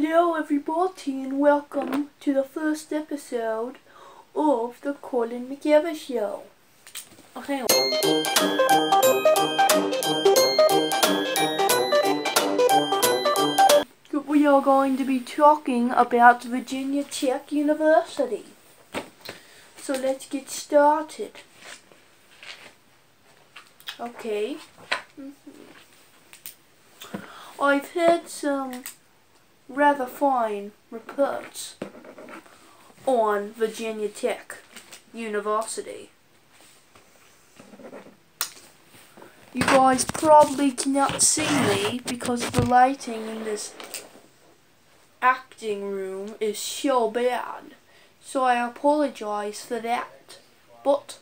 Hello everybody and welcome to the first episode of the Colin McEver Show. Oh, hang on. We are going to be talking about Virginia Tech University. So let's get started. Okay. I've heard some rather fine reports on Virginia Tech University. You guys probably cannot see me because the lighting in this acting room is so bad, so I apologize for that. But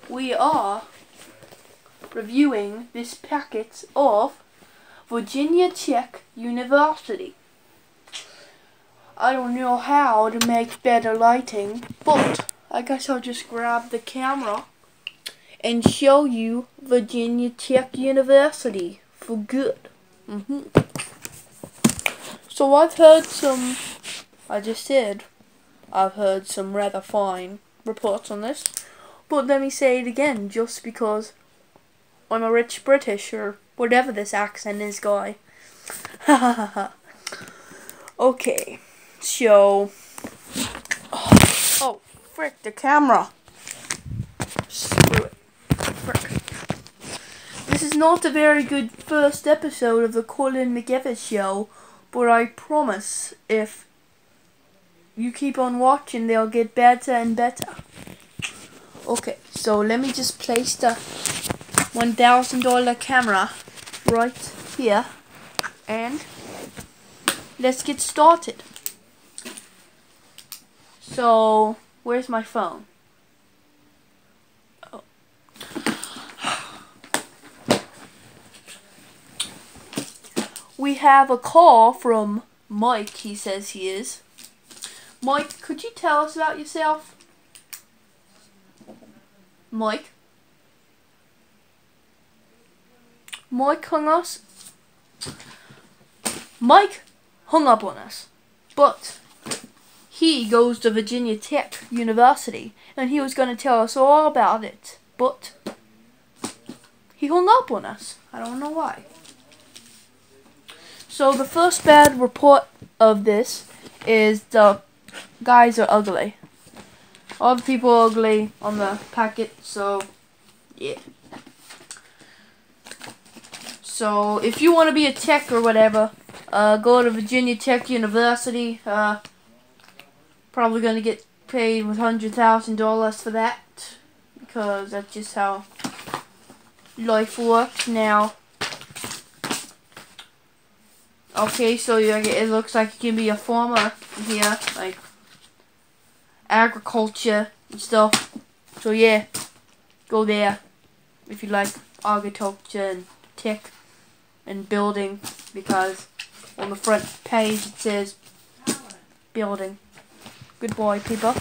we are reviewing this packet of Virginia Tech University. I don't know how to make better lighting, but I guess I'll just grab the camera and show you Virginia Tech University for good. So I've heard some rather fine reports on this, but let me say it again just because I'm a rich British or whatever this accent is, guy. Okay, so oh frick, the camera. Screw it. Frick. This is not a very good first episode of the Colin McEver Show, but I promise if you keep on watching, they'll get better and better. Okay, so let me just place the $1,000 camera right here and let's get started. So, where's my phone? Oh. We have a call from Mike, he says he is. Mike, could you tell us about yourself? Mike? Mike hung up on us, but he goes to Virginia Tech University, and he was going to tell us all about it, but he hung up on us. I don't know why. So the first bad report of this is the guys are ugly. All the people are ugly on the packet, so yeah. So if you want to be a tech or whatever, go to Virginia Tech University. Probably gonna get paid with $100,000 for that, because that's just how life works now. Okay, so it looks like you can be a farmer here, like agriculture and stuff. So yeah, go there if you like agriculture and tech and building, because on the front page it says building. Goodbye, people.